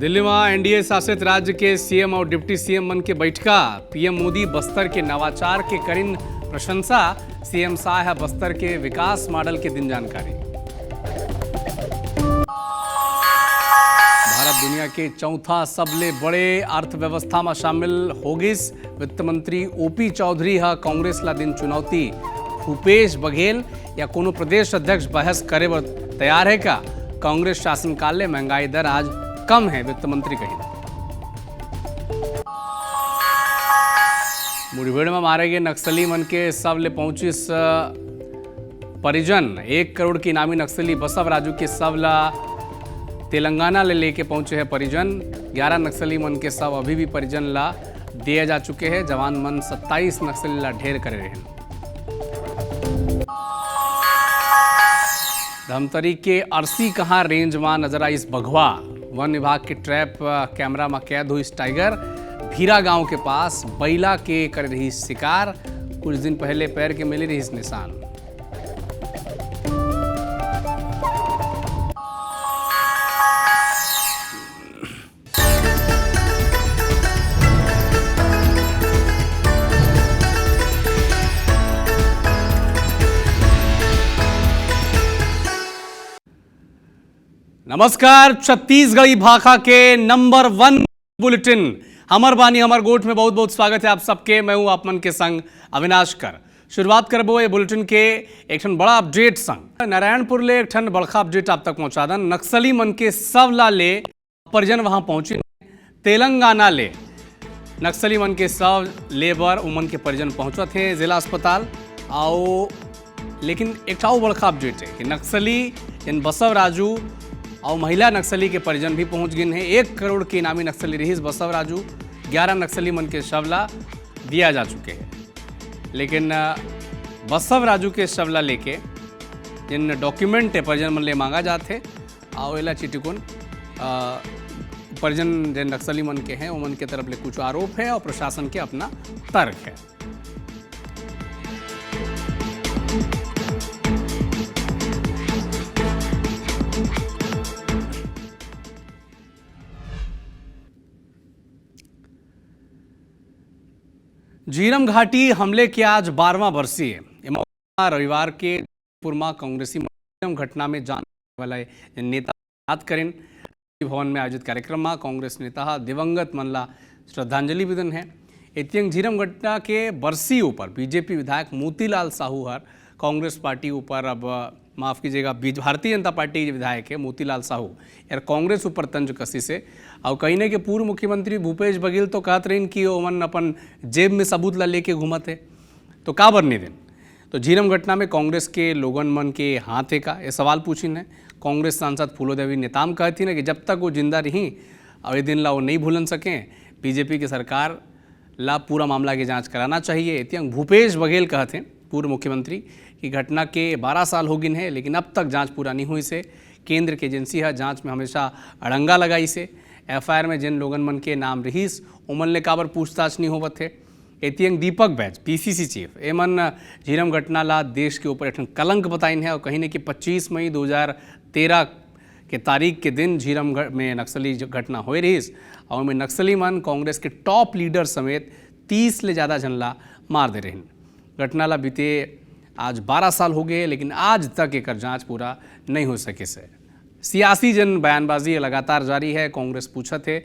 दिल्ली में एनडीए शासित राज्य के सीएम और डिप्टी सीएम मन के बैठका। पीएम मोदी बस्तर के नवाचार के करिन प्रशंसा। सीएम शाह बस्तर के विकास मॉडल के दिन जानकारी। भारत दुनिया के चौथा सबले बड़े अर्थव्यवस्था में शामिल होगिस। वित्त मंत्री ओपी चौधरी हा कांग्रेस ला दिन चुनौती। भूपेश बघेल या कोनो प्रदेश अध्यक्ष बहस करे बर तैयार है का? कांग्रेस शासनकाल में महंगाई दर आज कम है, वित्त मंत्री कही। मुठभेड़ में मारे गए नक्सली मन के शव ले पहुंची परिजन। 1 करोड़ की इनामी नक्सली बसव राजू के शव ला तेलंगाना ले लेके पहुंचे हैं परिजन। 11 नक्सली मन के शव अभी भी परिजन ला दिए जा चुके हैं। जवान मन 27 नक्सली ला ढेर करे रहे। धमतरी के अरसी कहां रेंज में नजर आई इस बघवा। वन विभाग के ट्रैप कैमरा में कैद हुई इस टाइगर। भीरा गांव के पास बैला के कर रही शिकार। कुछ दिन पहले पैर के मिले रही इस निशान। नमस्कार, छत्तीसगढ़ी भाषा के नंबर 1 बुलेटिन हमर बानी हमर गोठ में बहुत बहुत स्वागत है आप सबके। मैं हूं आप मन के संग अविनाश कर। शुरुआत करबो ये बुलेटिन के एक ठन बड़ा अपडेट संग। नारायणपुर ले एक ठन बड़का अपडेट आप तक पहुंचा दन। नक्सली मन के शव ला ले परिजन वहां पहुंचे। तेलंगाना ले नक्सली मन के शव लेबर उमन के परिजन पहुंचा थे जिला अस्पताल आओ। लेकिन एक बड़का अपडेट है कि नक्सली इन बसव राजू और महिला नक्सली के परिजन भी पहुंच गए हैं। 1 करोड़ के इनामी नक्सली रहीस बसव राजू। 11 नक्सली मन के शवला दिया जा चुके हैं। लेकिन बसव राजू के शवला लेके जिन डॉक्यूमेंट है परिजन मन ले मांगा जाते और एला चिटिकुन परिजन जिन नक्सली मन के हैं उमन के तरफ ले कुछ आरोप है और प्रशासन के अपना तर्क है। झीरम घाटी हमले के आज 12वां बरसी है। रविवार के पुरमा कांग्रेसी घटना में जाने वाला नेता याद करें भवन में आयोजित कार्यक्रम में कांग्रेस नेता दिवंगत मनला श्रद्धांजलि विदन है। इत्यंग झीरम घटना के बरसी ऊपर बीजेपी विधायक मोतीलाल साहू हर कांग्रेस पार्टी ऊपर अब माफ़ कीजिएगा भारतीय जनता पार्टी के विधायक है मोतीलाल साहू यार कांग्रेस ऊपर तंज कसी से और कहने के पूर्व मुख्यमंत्री भूपेश बघेल तो कहत रही कि ओमन अपन जेब में सबूत ला लेके घूमत है तो का बरने दिन। तो झीरम घटना में कांग्रेस के लोगन मन के हाथ है का ये सवाल पूछिन है। कांग्रेस सांसद फूलोदेवी नेताम कहती ना कि जब तक वो जिंदा रही और ये दिन ला वो नहीं भूलन सकें। बीजेपी की सरकार ला पूरा मामला की जाँच कराना चाहिए। इत्यंग भूपेश बघेल कहते हैं पूर्व मुख्यमंत्री की घटना के 12 साल हो गए हैं लेकिन अब तक जांच पूरा नहीं हुई से। केंद्र की एजेंसी है जांच में हमेशा अड़ंगा लगाई से। एफआईआर में जिन लोगन मन के नाम रहीस उमन ले काबर पूछताछ नहीं होवत है। एतियंग दीपक बैच पीसीसी चीफ एमन झीरम घटना ला देश के ऊपर एक कलंक बताइन है और कहीं ने कि 25 मई 2013 के तारीख के दिन झीरम में नक्सली घटना हो रहीस और में नक्सली मन कांग्रेस के टॉप लीडर समेत 30 ले ज़्यादा झनला मार दे रहे। घटना ला बीते आज 12 साल हो गए लेकिन आज तक एक जांच पूरा नहीं हो सके से। सियासी जन बयानबाजी लगातार जारी है। कांग्रेस पूछत है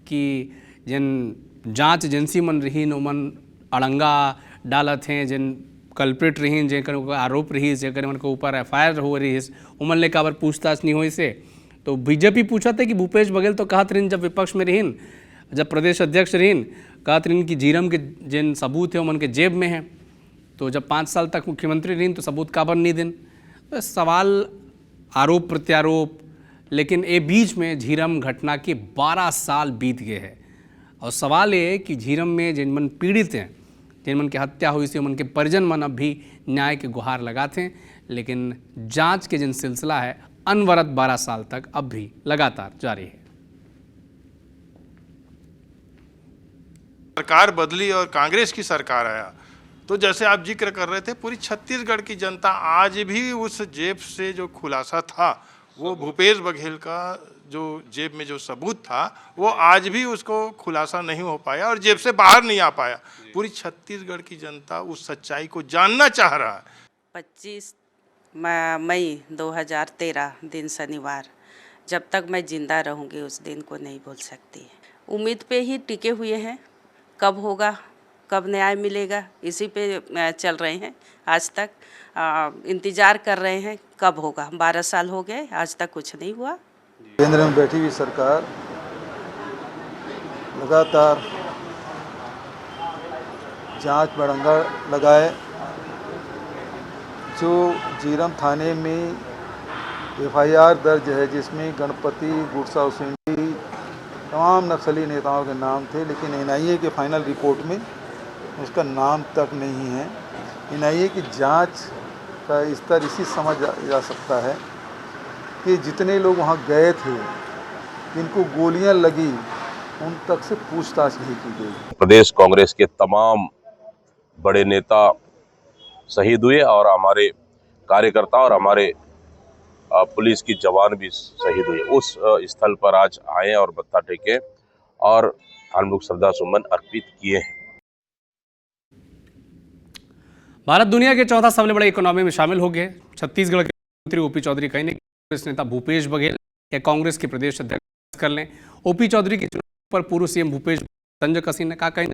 कि जिन जांच एजेंसी मन रही उमन अड़ंगा डालत हैं जिन कल्प्रिट रही जिन आरोप रही जिन मन के ऊपर एफआईआर हो रही उमन ले काबर पूछताछ नहीं हुई से। तो बीजेपी पूछत है कि भूपेश बघेल तो कहत रही जब विपक्ष में रहीन जब प्रदेश अध्यक्ष रहीन कहत रही कि झीरम के जिन सबूत है उमन के जेब में है तो जब 5 साल तक मुख्यमंत्री रही तो सबूत काबर नहीं दिन। तो सवाल आरोप प्रत्यारोप लेकिन ये बीच में झीरम घटना के 12 साल बीत गए हैं और सवाल ये है कि झीरम में जिन मन पीड़ित हैं जिन मन की हत्या हुई थी उनके के परिजन मन अब भी न्याय के गुहार लगाते हैं लेकिन जांच के जिन सिलसिला है अनवरत 12 साल तक अब भी लगातार जारी है। सरकार बदली और कांग्रेस की सरकार आया तो जैसे आप जिक्र कर रहे थे पूरी छत्तीसगढ़ की जनता आज भी उस जेब से जो खुलासा था वो भूपेश बघेल का जो जेब में जो सबूत था वो आज भी उसको खुलासा नहीं हो पाया और जेब से बाहर नहीं आ पाया। पूरी छत्तीसगढ़ की जनता उस सच्चाई को जानना चाह रहा है। 25 मई 2013 दिन शनिवार, जब तक मैं जिंदा रहूंगी उस दिन को नहीं भूल सकती। उम्मीद पे ही टिके हुए हैं, कब होगा, कब न्याय मिलेगा, इसी पे चल रहे हैं आज तक। इंतज़ार कर रहे हैं कब होगा। 12 साल हो गए, आज तक कुछ नहीं हुआ। केंद्र में बैठी हुई सरकार लगातार जांच बड़ंगा लगाए। जो जीरम थाने में एफआईआर दर्ज है जिसमें गणपति, गुरसा उसेंडी तमाम नक्सली नेताओं के नाम थे, लेकिन एनआईए के फाइनल रिपोर्ट में उसका नाम तक नहीं है। एनआईए की जांच का स्तर इसी समझ जा सकता है कि जितने लोग वहाँ गए थे, जिनको गोलियां लगी, उन तक से पूछताछ नहीं की गई। प्रदेश कांग्रेस के तमाम बड़े नेता शहीद हुए और हमारे कार्यकर्ता और हमारे पुलिस की जवान भी शहीद हुए। उस स्थल पर आज आए और मत्था टेके और हम लोग श्रद्धा सुमन अर्पित किए हैं। भारत दुनिया के चौथा सबसे बड़े इकोनॉमी में शामिल हो गए। छत्तीसगढ़ के मंत्री ओपी चौधरी कहीं कांग्रेस नेता भूपेश बघेल या कांग्रेस के प्रदेश अध्यक्ष कर लें। ओपी चौधरी के चुनाव पर पूर्व सीएम भूपेश संजय कसी ने कहा कहीं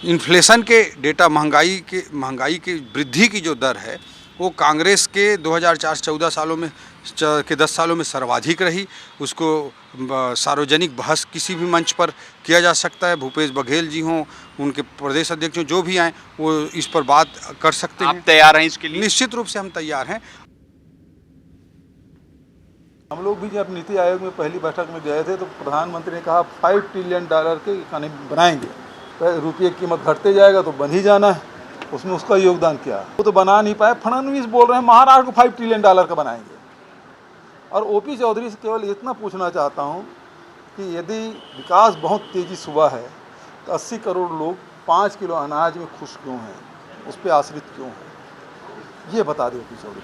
इन्फ्लेशन के डेटा, महंगाई की वृद्धि की जो दर है वो कांग्रेस के 2004-14 सालों में के 10 सालों में सर्वाधिक रही। उसको सार्वजनिक बहस किसी भी मंच पर किया जा सकता है। भूपेश बघेल जी हों, उनके प्रदेश अध्यक्ष हों, जो भी आए वो इस पर बात कर सकते हैं। आप तैयार हैं इसके लिए? निश्चित रूप से हम तैयार हैं। हम लोग भी जब नीति आयोग में पहली बैठक में गए थे तो प्रधानमंत्री ने कहा $5 ट्रिलियन के इकोनॉमी बनाएंगे। तो रुपये की कीमत घटते जाएगा तो बन ही जाना है। उसमें उसका योगदान क्या है? वो तो बना नहीं पाए। फडणवीस बोल रहे हैं महाराष्ट्र को $5 ट्रिलियन का बनाएंगे। और ओपी चौधरी से केवल इतना पूछना चाहता हूँ कि यदि विकास बहुत तेज़ी से हुआ है तो 80 करोड़ लोग 5 किलो अनाज में खुश क्यों हैं, उस पर आश्रित क्यों हैं, ये बता दें ओपी चौधरी।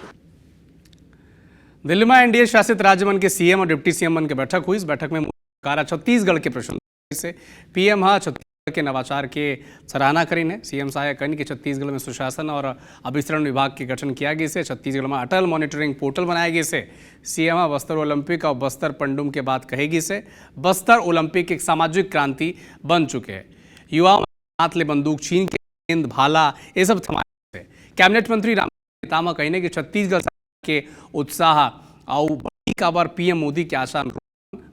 दिल्ली में एनडीए शासित राज्य के सीएम और डिप्टी सीएम की बैठक हुई। इस बैठक में छत्तीसगढ़ के प्रश्न से पीएम छत्तीसगढ़ के नवाचार के सराहना करी ने। सीएम साहब कहने कि छत्तीसगढ़ में सुशासन और अभिसरण विभाग के गठन किया गया से छत्तीसगढ़ में अटल मॉनिटरिंग पोर्टल बनाया गया से सीएम बस्तर ओलंपिक और बस्तर पंडुम के बाद कहेगी से बस्तर ओलंपिक एक सामाजिक क्रांति बन चुके हैं। युवाओं हाथ ले बंदूक छीन के गेंद भाला ये सब थमाए से कैबिनेट मंत्री राम नेतामा कहने कि छत्तीसगढ़ के उत्साह और बड़ी काबर पीएम मोदी के आशा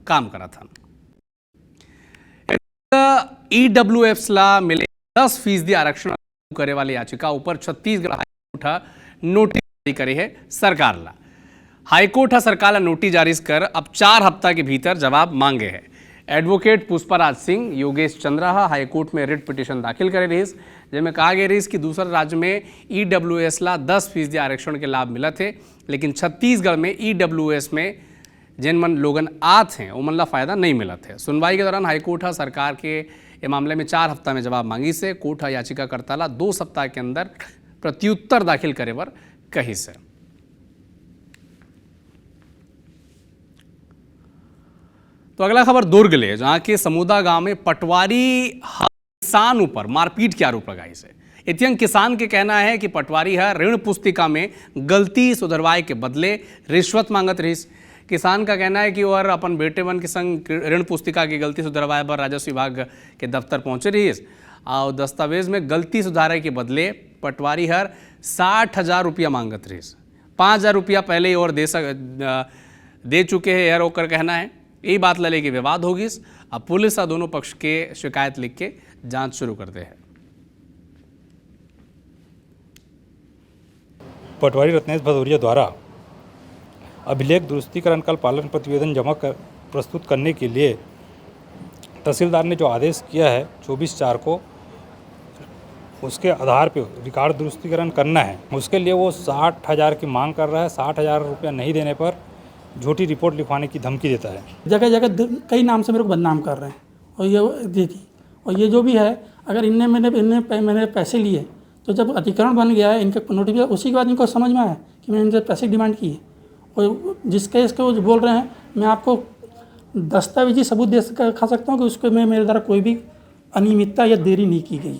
काम करा था। ईडब्ल्यूएफ ला मिले 10% आरक्षण करे वाली याचिका ऊपर छत्तीसगढ़ हाईकोर्ट नोटिस जारी करे है सरकार ला। हाईकोर्ट सरकार ला नोटिस जारी कर अब 4 हफ्ता के भीतर जवाब मांगे है। एडवोकेट पुष्पराज सिंह, योगेश चंद्रा हाईकोर्ट में रिट पिटीशन दाखिल करे रही, जिसमें कहा गया रही कि दूसरे राज्य में ईडब्ल्यूएस ला 10% आरक्षण के लाभ मिला थे, लेकिन छत्तीसगढ़ में ईडब्ल्यूएस में जिन मन लोगन आत हैं वो मन ला फायदा नहीं मिला थे। सुनवाई के दौरान हाईकोर्ट सरकार के ये मामले में 4 हफ्ता में जवाब मांगी से कोर्ट याचिकाकर्ता ला 2 सप्ताह के अंदर प्रत्युत्तर दाखिल करे पर कही से। तो अगला खबर दुर्ग ले, जहां के समूदा गांव में पटवारी किसान ऊपर मारपीट के आरोप लगाई से। इत्यंग किसान के कहना है कि पटवारी ऋण पुस्तिका में गलती सुधरवाए के बदले रिश्वत मांगत रही। किसान का कहना है कि वह अपन बेटे वन के संग ऋण पुस्तिका की गलती सुधरवाए पर राजस्व विभाग के दफ्तर पहुंचे रही और दस्तावेज में गलती सुधारे के बदले पटवारी 60,000 रुपया मांगत रही। 5,000 रुपया पहले ही और दे चुके हैं यार ओकर कहना है। यही बात लले कि विवाद होगी। अब पुलिस दोनों पक्ष के शिकायत लिख के जांच शुरू करते हैं। पटवारी रत्नेश भदौरिया द्वारा अभिलेख दुरुस्तीकरण कल पालन प्रतिवेदन जमा प्रस्तुत करने के लिए तहसीलदार ने जो आदेश किया है 24/4 को, उसके आधार पे रिकॉर्ड दुरुस्तीकरण करना है। उसके लिए वो 60,000 की मांग कर रहा है। 60,000 रुपया नहीं देने पर झूठी रिपोर्ट लिखवाने की धमकी देता है। जगह जगह कई नाम से मेरे को बदनाम कर रहे हैं और ये देखी और ये जो भी है, अगर मैंने पैसे लिए तो जब अधिकरण बन गया है इनका नोटिफिकेशन, उसी के बाद इनको समझ में आया कि मैंने इनसे पैसे डिमांड की है और जिस केस के वो बोल रहे हैं, मैं आपको दस्तावेजी सबूत दे खा सकता हूँ कि उसको में मेरे द्वारा कोई भी अनियमितता या देरी नहीं की गई।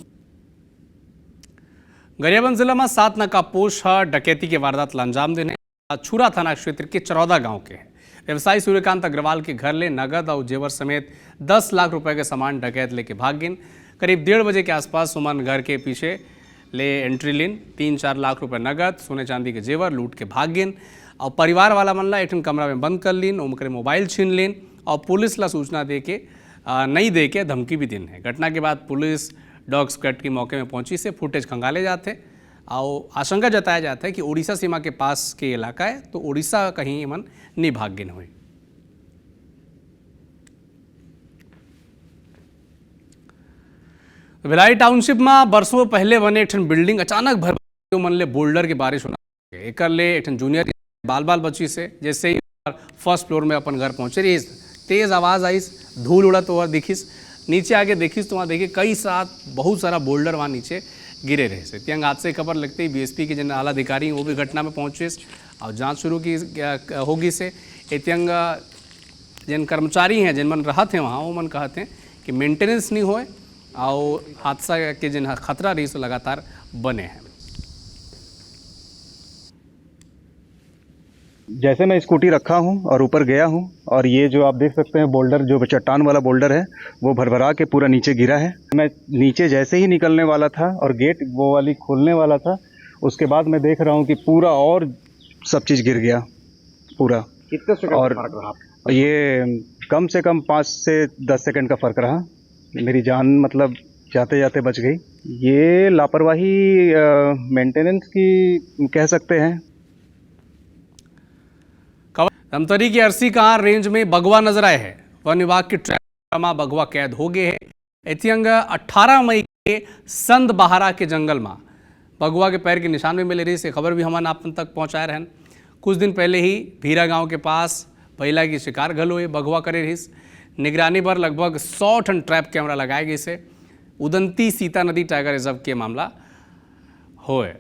गरियाबंद जिला में 7 नकाबपोश डकैती के वारदात अंजाम देने छुरा थाना क्षेत्र के चरौदा गांव के हैं। व्यवसायी सूर्यकांत अग्रवाल के घर ले नगद और जेवर समेत 10 लाख रुपए के सामान डकैत लेके भाग गिन। करीब 1:30 बजे के आसपास सुमन घर के पीछे ले एंट्री लेन 3-4 लाख रुपए नगद, सोने चांदी के जेवर लूट के भाग गिन और परिवार वाला मन ला एक कमरा में बंद कर लीन, उनके मोबाइल छीन लेन और पुलिस ला सूचना दे के नहीं दे के धमकी भी दिन है। घटना के बाद पुलिस डॉग स्क्वाड की मौके में पहुंची से फुटेज खंगाले जाते और आशंका जताया जाता है कि उड़ीसा सीमा के पास के इलाका है, तो उड़ीसा कहीं मन नहीं भाग गिन हुई। भिलाई टाउनशिप में बरसों पहले बने एक बिल्डिंग अचानक भर मन ले बोल्डर की बारिश होना एक ले एक जूनियर बाल बची से जैसे ही फर्स्ट फ्लोर में अपन घर पहुंचे रही, तेज आवाज़ आई, धूल उड़त और दिखिस, नीचे आके देखिस तो वहाँ देखिए बहुत सारा बोल्डर वहाँ नीचे गिरे रहे से। त्यंग हादसे की खबर लगते ही बीएसपी के जिन आला अधिकारी वो भी घटना में पहुँचे और जांच शुरू की होगी से। त्यंग जिन कर्मचारी हैं जिन मन रहते हैं वहाँ वो मन कहते हैं कि मेंटेनेंस नहीं होए और हादसा के जिन खतरा रही सो लगातार बने हैं। जैसे मैं स्कूटी रखा हूँ और ऊपर गया हूँ और ये जो आप देख सकते हैं बोल्डर, जो चट्टान वाला बोल्डर है वो भरभरा के पूरा नीचे गिरा है। मैं नीचे जैसे ही निकलने वाला था और गेट वो वाली खोलने वाला था, उसके बाद मैं देख रहा हूँ कि पूरा और सब चीज़ गिर गया पूरा। कितने सेकंड और का फर्क रहा? ये कम से कम 5 से 10 सेकंड का फ़र्क रहा। मेरी जान मतलब जाते जाते बच गई। ये लापरवाही मेंटेनेंस की कह सकते हैं। धमतरी की अरसी कहार रेंज में बगवा नजर आए हैं। वन विभाग की ट्रैप में बगवा कैद हो गए हैं। एतियंग 18 मई के संद बहारा के जंगल में बगवा के पैर के निशान में मिले रही से खबर भी हमारे आप तक पहुंचाए रहन। कुछ दिन पहले ही भीरा गांव के पास पहिला की शिकार घल हुए बगवा करे रही। निगरानी पर लगभग 100 टन ट्रैप कैमरा लगाए गए से उदंती सीता नदी टाइगर रिजर्व के मामला होए।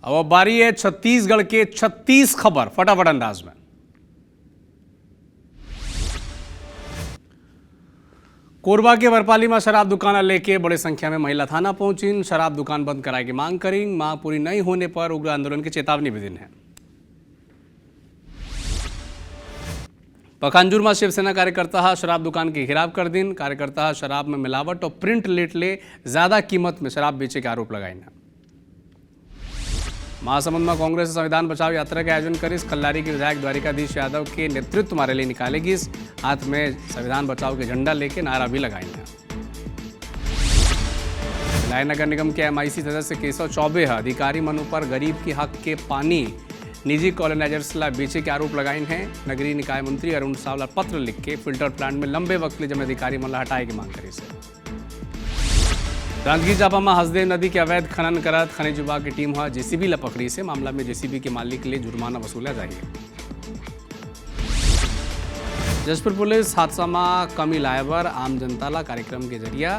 अब बारी है छत्तीसगढ़ के 36 खबर फटाफट अंदाज में। कोरबा के बरपाली में शराब दुकान लेके बड़ी संख्या में महिला थाना पहुंची। शराब दुकान बंद कराए की मांग करी। मांग पूरी नहीं होने पर उग्र आंदोलन की चेतावनी भी दी है। पखानजूर में शिवसेना कार्यकर्ता शराब दुकान की घेराव कर दिन। कार्यकर्ता शराब में मिलावट और प्रिंट लेट ले ज्यादा कीमत में शराब बेचे के आरोप लगाए। महासमुंद में कांग्रेस संविधान बचाओ यात्रा का आयोजन कर खल्लारी के विधायक द्वारिकाधीश यादव के नेतृत्व में रैली निकालेगी। हाथ में संविधान बचाओ के झंडा लेके नारा भी लगाएंगे। भिलाई नगर निगम के MIC सदस्य केशव चौबे अधिकारी मनु पर गरीब के हक के पानी निजी कॉलोनाइजर्स ला बेचे के आरोप लगाए हैं। नगरीय निकाय मंत्री अरुण सावला पत्र लिख के फिल्टर प्लांट में लंबे वक्त ले जमे अधिकारी मन हटाए की मांग करी से। जांजगीर चांपा में हसदेव नदी के अवैध खनन करत खनिज विभाग की टीम JCB ला पकड़ी से। मामला में JCB के मालिक के लिए जुर्माना वसूला जाएगा। जशपुर पुलिस हादसा में कमी लाए पर आम जनता ला कार्यक्रम के जरिए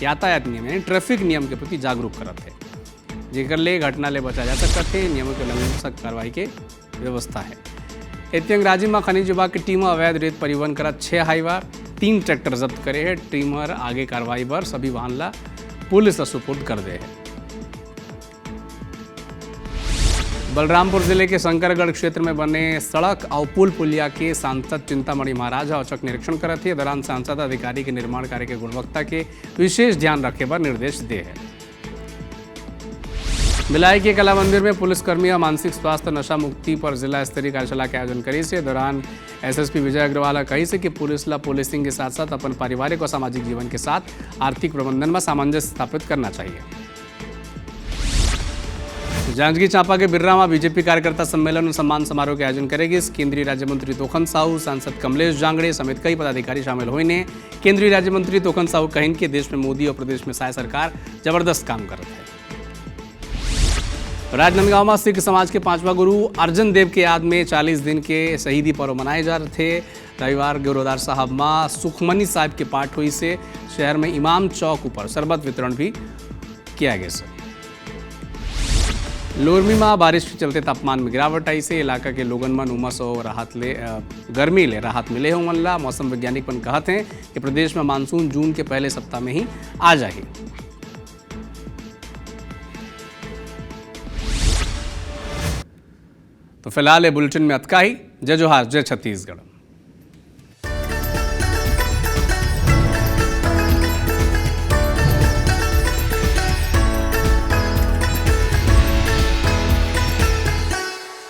यातायात नियम यानी ट्रैफिक नियम के प्रति जागरूक करत है, जेकर ले घटना ले बचा जा सकते थे। नियमों के उल्लंघन सख्त कार्रवाई के व्यवस्था है। एतियंग राज्य में खनिज विभाग की टीम अवैध रेत परिवहन करत 6 हाईवा 3 ट्रैक्टर जब्त करे है। टीमर आगे कार्रवाई पर सभी वाहन ला पुलिस सुपुर्द कर दे है। बलरामपुर जिले के शंकरगढ़ क्षेत्र में बने सड़क और पुल पुलिया के सांसद चिंतामणि महाराज औचक निरीक्षण करत थे। दौरान सांसद अधिकारी के निर्माण कार्य के गुणवत्ता के विशेष ध्यान रखे पर निर्देश दे है। भिलाई के कला मंदिर में पुलिसकर्मी मानसिक स्वास्थ्य नशा मुक्ति पर जिला स्तरीय कार्यशाला के आयोजन करी से। दौरान SSP विजय अग्रवाल कही से कि पुलिस ला पुलिसिंग के साथ साथ अपन पारिवारिक और सामाजिक जीवन के साथ आर्थिक प्रबंधन में सामंजस्य स्थापित करना चाहिए। जांजगीर चांपा के बिर्रामा बीजेपी कार्यकर्ता सम्मेलन और सम्मान समारोह के आयोजन करेगी। इस केंद्रीय राज्य मंत्री तोखन साहू, सांसद कमलेश जांगड़े समेत कई पदाधिकारी शामिल हुए ने। केंद्रीय राज्य मंत्री तोखन साहू कहें कि देश में मोदी और प्रदेश में साय सरकार जबरदस्त काम कर रही है। राजनांदगांव में सिख समाज के 5वां गुरु अर्जन देव के याद में 40 दिन के शहीदी पर्व मनाए जा रहे थे। रविवार गुरुद्वार साहब में सुखमनी साहिब के पाठ हुई से शहर में इमाम चौक ऊपर शरबत वितरण भी किया गया। लोरमी में बारिश के चलते तापमान में गिरावट आई से इलाका के लोगन मन उमस और गर्मी ले राहत मिले हो मनला। मौसम वैज्ञानिक मन कहते हैं कि प्रदेश में मानसून जून के पहले सप्ताह में ही आ जाएगी। तो फिलहाल ये बुलेटिन में अतका ही। जय जोहार, जय छत्तीसगढ़।